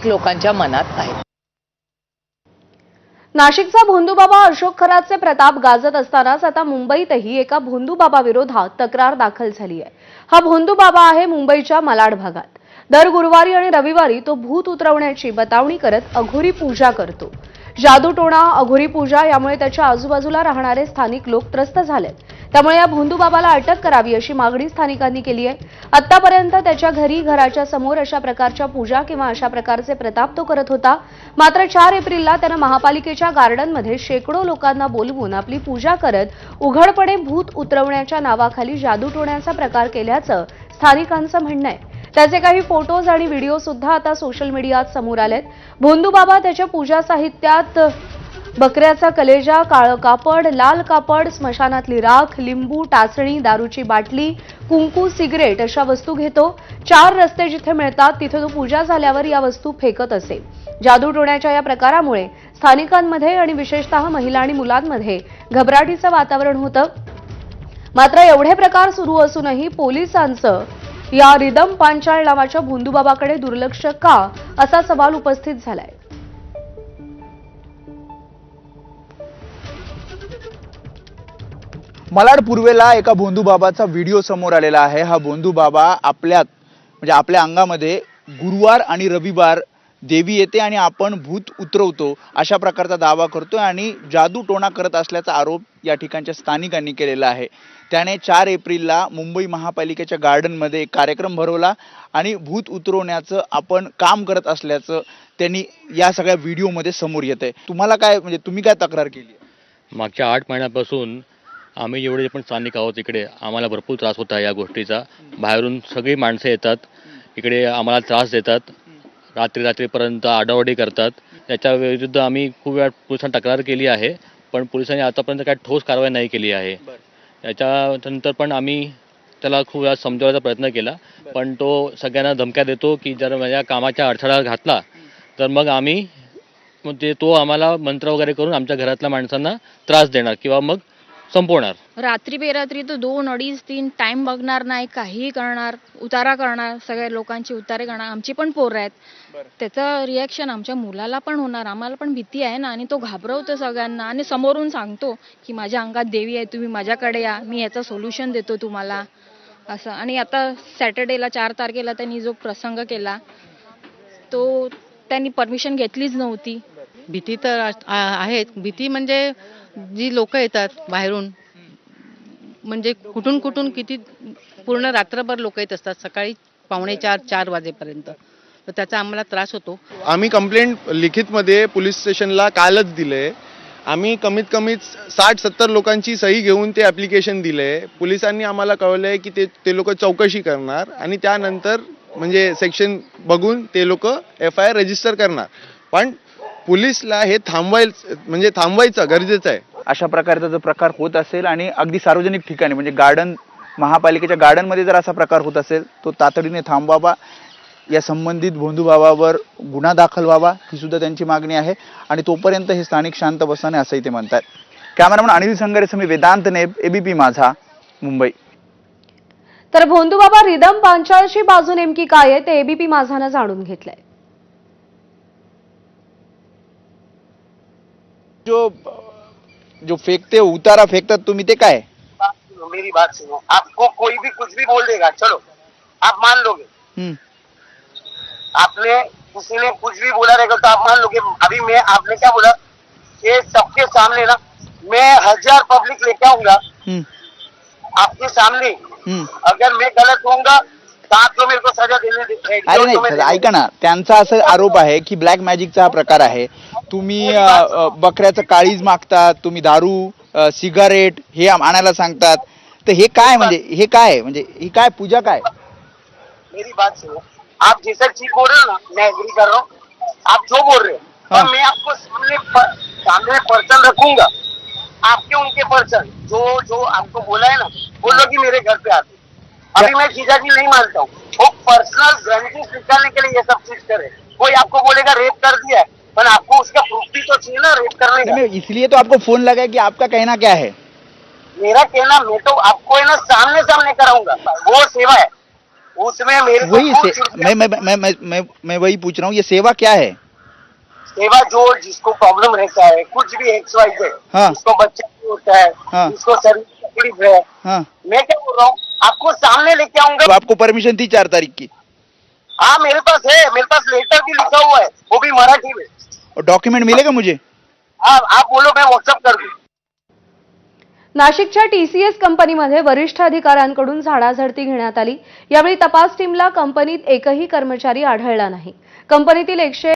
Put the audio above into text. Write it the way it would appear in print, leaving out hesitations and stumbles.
लोकांच्या मनात आहे। नाशिकचा भोंदूबाबा अशोक खरातचे प्रताप गाजत असतानाच आता मुंबईतही एका भोंदूबाबा विरोधात तक्रार दाखल झाली आहे। हा भोंदूबाबा आहे मुंबईच्या मालाड भागात। दर गुरुवारी आणि रविवारी तो भूत उतरवण्याची बतावणी करत अघोरी पूजा करतो। जादूटोणा, अघोरी पूजा यामुळे त्याच्या आजूबाजूला राहणारे स्थानिक लोक त्रस्त झालेत। त्यामुळे या भोंदूबाबाला अटक करावी अशी मागणी स्थानिकांनी केली आहे। आतापर्यंत त्याच्या घरी, घराच्या समोर अशा प्रकारच्या पूजा किंवा अशा प्रकारचे प्रताप तो करत होता। मात्र 4 एप्रिलला त्याने महापालिकेच्या गार्डनमध्ये शेकडो लोकांना बोलवून आपली पूजा करत उघडपणे भूत उतरवण्याच्या नावाखाली जादूटोण्याचा प्रकार केल्याचं स्थानिकांचं म्हणणं आहे। त्याचे काही फोटोज आणि व्हिडिओ सुद्धा आता सोशल मीडियात समोर आलेत। भोंदूबाबा त्याच्या पूजा साहित्यात बकऱ्याचा कलेजा, काळं कापड, लाल कापड, स्मशानातली राख, लिंबू, टाचणी, दारूची बाटली, कुंकू, सिगरेट अशा वस्तू घेतो। 4 रस्ते जिथे मिळतात तिथे तो पूजा झाल्यावर या वस्तू फेकत असे। जादूटोण्याच्या या प्रकारामुळे स्थानिकांमध्ये आणि विशेषतः महिला आणि मुलांमध्ये घबराटीचं वातावरण होतं। मात्र एवढे प्रकार सुरू असूनही पोलिसांचं या रिदम पांचाळ नावाच्या भोंदूबाबाकडे दुर्लक्ष का, असा सवाल उपस्थित झालाय। मालाड पूर्वेला एका भोंदूबाबाचा व्हिडिओ समोर आलेला आहे। हा भोंदूबाबा आपल्या अंगामध्ये गुरुवार आणि रविवार देवी येते आणि आपण भूत उतरवतो अशा प्रकारचा दावा करतोय आणि जादू टोणा करत असल्याचा आरोप या ठिकाणच्या स्थानिकांनी केलेला आहे। त्याने 4 एप्रिलला मुंबई महापालिकेच्या गार्डनमध्ये एक कार्यक्रम भरवला आणि भूत उतरवण्याचं आपण काम करत असल्याचं त्यांनी या सगळ्या व्हिडिओमध्ये समोर येतंय। तुम्हाला काय, म्हणजे तुम्ही काय तक्रार केली? मागच्या 8 महिन्यापासून आम्ही जेवढे पण स्थानिक आहोत इकडे आम्हाला भरपूर त्रास होता या गोष्टीचा। बाहेरून सगळी माणसं येतात, इकडे आम्हाला त्रास देतात, रात्रीपर्यंत आडावडी करतात। त्याच्या विरुद्ध आम्ही खूप वेळा पोलिसांना तक्रार केली आहे, पण पोलिसांनी आतापर्यंत काही ठोस कारवाई नाही केली आहे। त्याच्यानंतर पण आम्ही त्याला खूप वेळा समजवायचा प्रयत्न केला, पण तो सगळ्यांना धमक्या देतो की जर माझ्या कामाच्या अडथळा घातला तर मग तो आम्हाला मंत्र वगैरे करून आमच्या घरातल्या माणसांना त्रास देणार किंवा मग संपवणार। रात्री बेरात्री तो 2, 2:30, 3 टाइम बघणार नाही, काहीही करणार, उतारा करणार, सगळ्या लोकांची उतारे करणार। आमची पण पोरं आहेत, त्याचं रिॲक्शन आमच्या मुलाला पण होणार, आम्हाला पण भीती आहे ना। आणि तो घाबरवतो सगळ्यांना आणि समोरून सांगतो की माझ्या अंगात देवी आहे, तुम्ही माझ्याकडे या, मी याचं सोल्युशन देतो तुम्हाला असं। आणि आता सॅटर्डेला 4 तारखेला त्यांनी जो प्रसंग केला तो त्यांनी परमिशन घेतलीच नव्हती। भीती तर आहेच। भीती म्हणजे जी लोक येतात बाहेरून, म्हणजे कुठून किती पूर्ण रात्रभर लोक येत असतात, सकाळी 3:45-4 वाजेपर्यंत, तर त्याचा आम्हाला त्रास होतो। आम्ही कंप्लेंट लिखितमध्ये पोलीस स्टेशनला कालच दिले। आम्ही कमीत कमी 60-70 लोकांची सही घेऊन ते ॲप्लिकेशन दिले। पोलिसांनी आम्हाला कळवलंय की ते लोक चौकशी करणार आणि त्यानंतर म्हणजे सेक्शन बघून ते लोक FIR रजिस्टर करणार। पण पोलिसला हे थांबवायचं गरजेचं आहे। अशा प्रकारचा जो प्रकार होत असेल आणि अगदी सार्वजनिक ठिकाणी म्हणजे महापालिकेच्या गार्डनमध्ये जर असा प्रकार होत असेल तो तातडीने थांबवावा, या संबंधित भोंदूबाबावर गुन्हा दाखल व्हावा ही सुद्धा त्यांची मागणी आहे। आणि तोपर्यंत हे स्थानिक शांत बसणे असंही ते म्हणतात। कॅमेरामन अनिल संगरेसह मी वेदांत नेब, ABP माझा, मुंबई। तर भोंदूबाबा रिदम पांचाळची बाजू नेमकी काय आहे ते ABP माझानं जाणून घेतलंय। जो फेंकते उतारा फेंकतात तुम्ही, ते काय? मेरी बात सुनो, आपको कोई भी कुछ भी बोल देगा, चलो आप मान लोगे। आपने किसी ने कुछ भी बोला रहेगा तो आप मान लोगे। अभी आपने क्या बोला, ये सबके सामने ना मैं 1000 पब्लिक लेके आऊंगा आपके सामने। अगर मैं गलत होऊंगा तो आप लोग मेरे को सजा देने। अरे नाही, ऐका ना, त्यांचा असं आरोप आहे की ब्लॅक मॅजिकचा हा प्रकार आहे। तुम्ही बकऱ्याचं काळीज मागतात, तुम्ही दारू, सिगारेट हे आणायला सांगतात, तर हे काय, म्हणजे हे काय पूजा काय? मेरी बात सुनो, आप जैसा चीज बोल रहे हो ना, मैं एग्री कर रहा हूँ, आप जो बोल रहे हो, मैं आपको सामने पर्सन रखूंगा, आपके उनके पर्सन जो आपको बोला है ना, वो लोग ही मेरे घर पे आते। अभी मैं जीजाजी नहीं मानता हूँ, वो पर्सनल ग्रंथिस निकालने के लिए ये सब चीज करे। कोई आपको बोलेगा रेप कर दिया है, पर आपको उसका प्रूफ भी तो चाहिए ना रेप करने का। इसलिए तो आपको फोन लगा कि आपका कहना क्या है। मेरा कहना, मैं तो आपको है ना सामने कराऊंगा, वो सेवा है। उसमें मेरे को वही कुछ से मैं वही पूछ रहा हूँ, ये सेवा क्या है? सेवा जो जिसको प्रॉब्लम रहता है, कुछ भी XYZ, हाँ। जिसको बच्चा नहीं होता है, हाँ। जिसको शरीर में तकलीफ है, हाँ, मैं क्या बोल रहा हूँ, आपको सामने लेके आऊंगा। तो आपको परमिशन थी 4 तारीख की, हाँ मेरे पास है, मेरे पास लेटर भी लिखा हुआ है, वो भी मराठी में। और डॉक्यूमेंट मिलेगा मुझे? हाँ आप बोलो, मैं व्हाट्सअप कर दूँ। नाशिकच्या TCS कंपनीमध्ये वरिष्ठ अधिकाऱ्यांकडून झाडाझडती घेण्यात आली. यावेळी तपास टीमला कंपनीत एकही कर्मचारी आढळला नाही. कंपनीतील 100